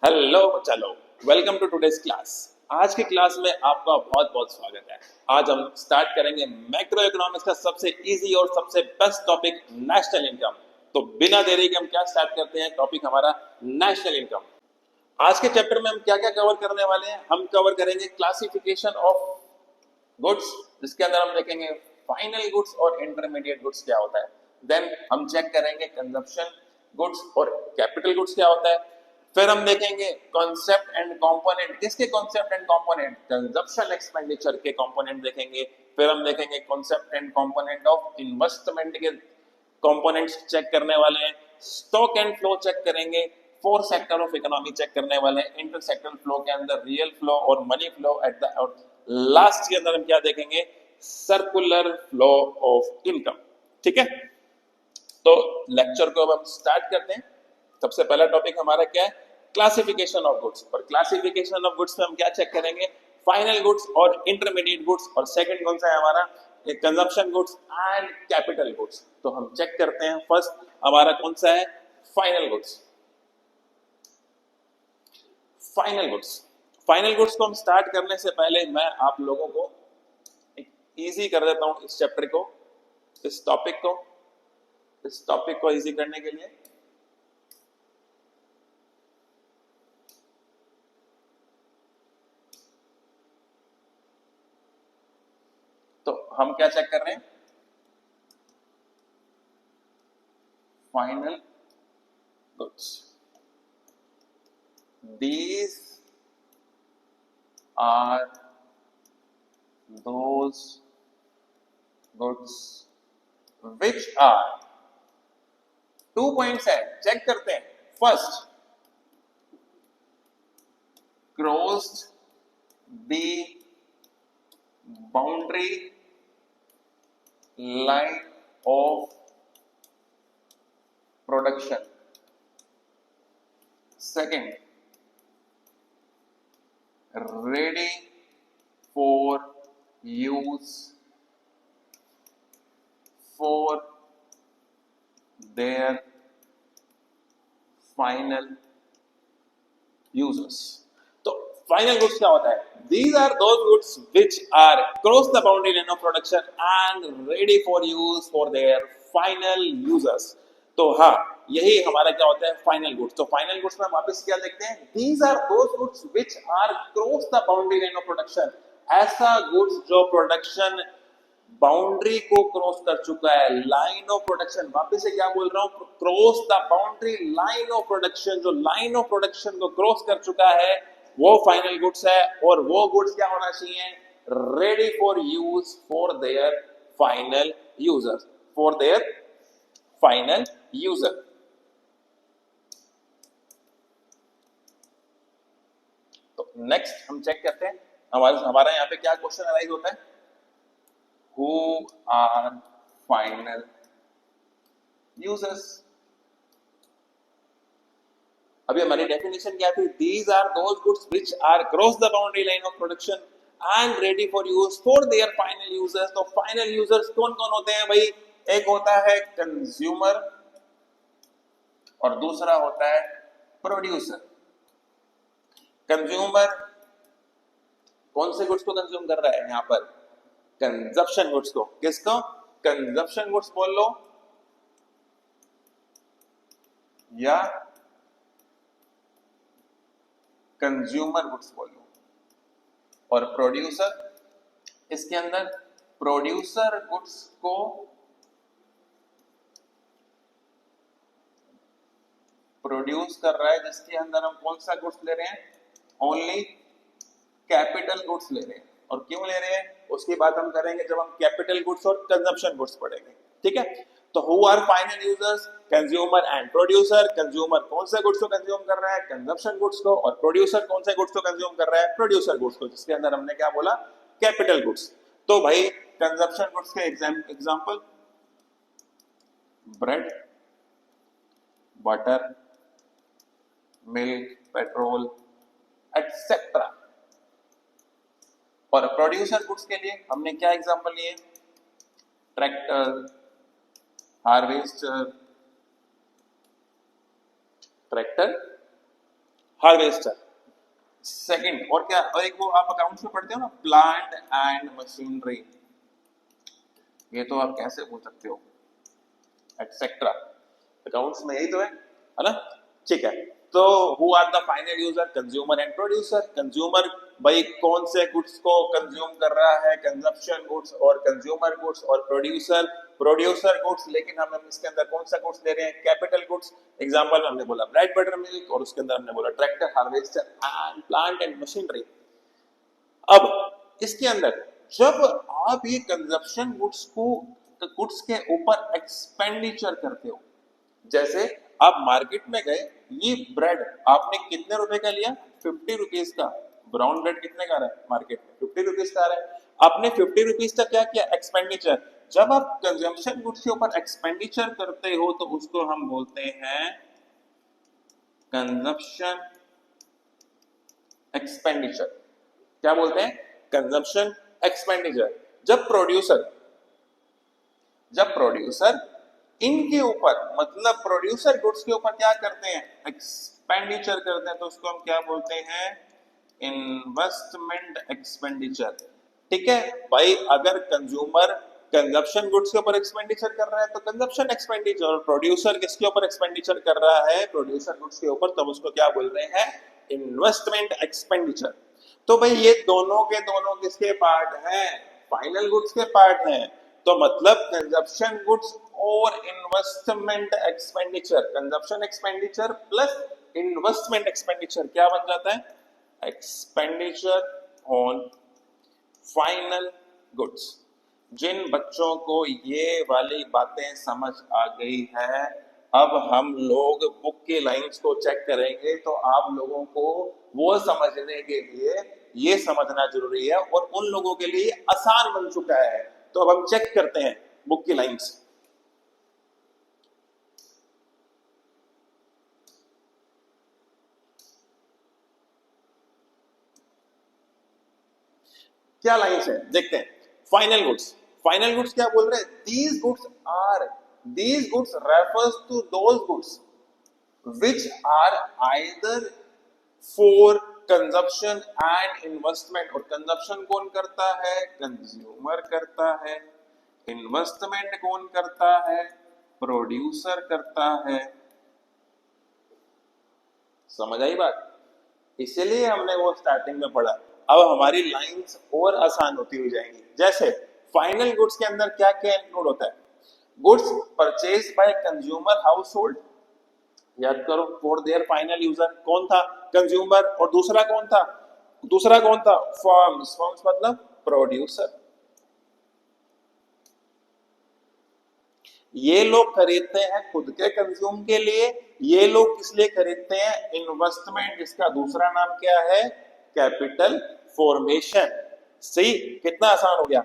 Hello चलो, welcome to today's class. आज की क्लास में आपका बहुत बहुत स्वागत है। आज हम स्टार्ट करेंगे मैक्रो इकोनॉमिक्स का सबसे इजी और सबसे बेस्ट टॉपिक नेशनल इनकम। तो बिना देरी के हम क्या स्टार्ट करते हैं, टॉपिक हमारा नेशनल इनकम। आज के चैप्टर में हम क्या क्या कवर करने वाले हैं, हम कवर करेंगे क्लासिफिकेशन ऑफ गुड्स, जिसके अंदर हम देखेंगे फाइनल गुड्स और इंटरमीडिएट गुड्स क्या होता है। देन हम चेक करेंगे कंजप्शन गुड्स और कैपिटल गुड्स क्या होता है। फिर हम देखेंगे कॉन्सेप्ट एंड कंपोनेंट, किसके concept and component, consumption expenditure के कंपोनेंट देखेंगे। फिर हम देखेंगे concept and component of investment के कंपोनेंट्स चेक करने वाले हैं। स्टॉक एंड फ्लो चेक करेंगे। Four sector of economy check करने वाले हैं। इंटर सेक्टर फ्लो के अंदर रियल फ्लो और मनी फ्लो एट द और लास्ट के अंदर हम क्या देखेंगे, सर्कुलर फ्लो ऑफ इनकम। ठीक है, तो लेक्चर को अब हम स्टार्ट करते हैं। सबसे पहला टॉपिक हमारा क्या है, क्लासिफिकेशन ऑफ गुड्स। और क्लासिफिकेशन ऑफ गुड्स में हम क्या चेक करेंगे, फाइनल गुड्स और इंटरमीडिएट गुड्स। और सेकंड कौन सा है हमारा, consumption goods and capital goods. तो हम चेक करते हैं, फर्स्ट हमारा कौन सा है, final goods. Final goods, final goods को हम स्टार्ट करने से पहले मैं आप लोगों को एक इजी कर देता हूं इस चैप्टर को, इस टॉपिक को इजी करने के लिए। तो हम क्या चेक कर रहे हैं, final goods. These are those goods which are, 2 points है, चेक करते हैं। First, crossed the boundary line of production. Second, ready for use for their final users। तो फाइनल गुड्स क्या होता है, these are those goods which are cross the boundary line of production and ready for use for their final users। तो हाँ, यही हमारा क्या होता है, फाइनल गुड्स। तो फाइनल गुड्स में वापस क्या देखते हैं, these are those goods which are cross the boundary line of production। ऐसा गुड्स जो प्रोडक्शन बाउंड्री को क्रॉस कर चुका है, लाइन ऑफ प्रोडक्शन। वापस से क्या बोल रहा हूं, cross the boundary line of production. जो लाइन ऑफ प्रोडक्शन को क्रॉस कर चुका है वो फाइनल गुड्स है। और वो गुड्स क्या होना चाहिए, ready for use for their final users, for their final user. तो नेक्स्ट हम चेक करते हैं, हमारा यहाँ पे क्या क्वेश्चन अराइज होता है, who are final users। अभी हमारी डेफिनेशन क्या थी, these are those goods which are cross the boundary line of production and ready for use for their final users। तो फाइनल यूजर्स कौन कौन होते हैं भाई, एक होता है कंज्यूमर और दूसरा होता है प्रोड्यूसर। कंज्यूमर कौन से गुड्स को कंज्यूम कर रहा है यहाँ पर, कंजप्शन गुड्स को। किसको, कंजप्शन गुड्स बोल लो या कंज्यूमर गुड्स बोल लो। और प्रोड्यूसर, इसके अंदर प्रोड्यूसर गुड्स को प्रोड्यूस कर रहा है, जिसके अंदर हम कौन सा गुड्स ले रहे हैं, ओनली कैपिटल गुड्स ले रहे हैं। और क्यों ले रहे हैं उसकी बात हम करेंगे जब हम कैपिटल गुड्स और कंजप्शन गुड्स पढ़ेंगे। ठीक है, तो who are final users, consumer and producer. Consumer कौन से गुड्स को कंज्यूम कर रहा है, कंजप्शन गुड्स को। और प्रोड्यूसर कौन से गुड्स को कंज्यूम कर रहा है, प्रोड्यूसर गुड्स को, जिसके अंदर हमने क्या बोला, कैपिटल गुड्स। तो भाई कंजप्शन गुड्स के example, bread, butter, milk, petrol etcetera. और प्रोड्यूसर गुड्स के लिए हमने क्या एग्जांपल लिए, tractor, harvester, tractor, harvester. Second और क्या, और एक वो आप अकाउंट्स में पढ़ते हो ना, प्लांट एंड मशीनरी, ये तो आप कैसे बोल सकते हो, एटसेट्रा, अकाउंट्स में यही तो है ना। ठीक है, तो who are the final user, consumer and producer. Consumer भाई कौन से गुड्स को कंज्यूम कर रहा है, कंजप्शन गुड्स और कंज्यूमर गुड्स, और प्रोड्यूसर प्रोड्यूसर गुड्स, लेकिन हम इसके अंदर कौन सा गुड्स ले रहे हैं, कैपिटल गुड्स। एग्जांपल में हमने बोला ब्रेड बटर मिल्क, और उसके अंदर हमने बोला tractor, harvester and plant and machinery. अब इसके अंदर जब आप ये कंजप्शन गुड्स को गुड्स के ऊपर एक्सपेंडिचर करते हो, जैसे आप मार्केट में गए, ये ब्रेड आपने कितने रुपए का लिया, 50 रुपीज का। ब्राउन ब्रेड कितने का आ रहा है मार्केट में, 50 रुपीज का आ रहा है। आपने 50 रुपीज का क्या किया, एक्सपेंडिचर। जब आप कंजम्पशन गुड्स के ऊपर एक्सपेंडिचर करते हो तो उसको हम बोलते हैं कंजम्पशन एक्सपेंडिचर। क्या बोलते हैं, कंजम्पशन एक्सपेंडिचर। जब प्रोड्यूसर इनके ऊपर, मतलब प्रोड्यूसर गुड्स के ऊपर क्या करते हैं, एक्सपेंडिचर करते हैं, तो उसको हम क्या बोलते हैं, इन्वेस्टमेंट एक्सपेंडिचर। ठीक है भाई, अगर कंज्यूमर कंजप्शन गुड्स के ऊपर एक्सपेंडिचर कर रहा है तो कंजप्शन एक्सपेंडिचर, और प्रोड्यूसर किसके ऊपर एक्सपेंडिचर कर रहा है, प्रोड्यूसर गुड्स के ऊपर, तब उसको क्या बोल रहे हैं, इन्वेस्टमेंट एक्सपेंडिचर। तो भाई ये दोनों के दोनों किसके पार्ट हैं, फाइनल गुड्स के पार्ट हैं। तो मतलब कंजप्शन गुड्स और investment expenditure, consumption expenditure plus investment expenditure क्या बन जाता है, एक्सपेंडिचर ऑन फाइनल गुड्स। जिन बच्चों को ये वाली बातें समझ आ गई है, अब हम लोग बुक की लाइंस को चेक करेंगे, तो आप लोगों को वो समझने के लिए ये समझना जरूरी है, और उन लोगों के लिए आसान बन चुका है। तो अब हम चेक करते हैं बुक की लाइंस। क्या लाइंस है देखते हैं। फाइनल गुड्स, फाइनल गुड्स क्या बोल रहे हैं, these goods refers to those goods which are either for consumption and investment। और कंजप्शन कौन करता है, कंज्यूमर करता है। इन्वेस्टमेंट कौन करता है, प्रोड्यूसर करता है। समझ आई बात, इसलिए हमने वो स्टार्टिंग में पढ़ा। अब हमारी लाइंस और आसान होती हुई जाएंगी। जैसे फाइनल गुड्स के अंदर क्या क्या इंक्लूड होता है, goods purchase by consumer house hold, याद करो, फॉर देयर फाइनल यूजर। कौन था, कंज्यूमर, और दूसरा कौन था, फर्म्स, फर्म्स मतलब प्रोड्यूसर। ये लोग खरीदते हैं खुद के कंज्यूम के लिए, ये लोग किस लिए खरीदते हैं, इन्वेस्टमेंट, जिसका दूसरा नाम क्या है, कैपिटल फॉर्मेशन। सही, कितना आसान हो गया।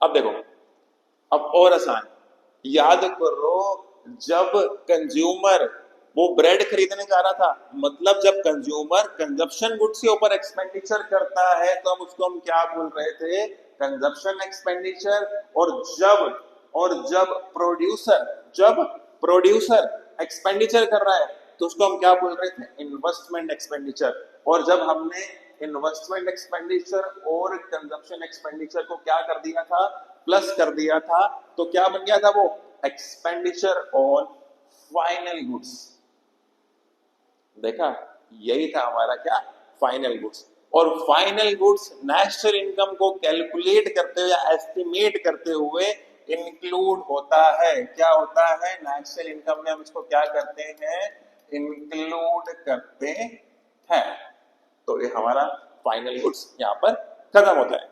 अब देखो, अब और आसान, याद करो, जब कंज्यूमर वो ब्रेड खरीदने जा रहा था, मतलब जब कंज्यूमर कंजप्शन गुड्स के ऊपर एक्सपेंडिचर करता है तो हम उसको हम क्या बोल रहे थे, कंजप्शन एक्सपेंडिचर। और जब प्रोड्यूसर एक्सपेंडिचर कर रहा है तो उसको हम क्या बोल रहे थे, इन्वेस्टमेंट एक्सपेंडिचर। और जब हमने इन्वेस्टमेंट एक्सपेंडिचर और कंजप्शन एक्सपेंडिचर को क्या कर दिया था, प्लस कर दिया था, तो क्या बन गया था वो, एक्सपेंडिचर ऑन फाइनल गुड्स। देखा, यही था हमारा क्या, फाइनल गुड्स। और फाइनल गुड्स नेशनल इनकम को कैलकुलेट करते हुए या एस्टिमेट करते हुए इंक्लूड होता है। क्या होता है, नेशनल इनकम में हम इसको क्या करते हैं, इंक्लूड करते हैं। तो ये हमारा फाइनल गुड्स यहाँ पर खत्म होता है।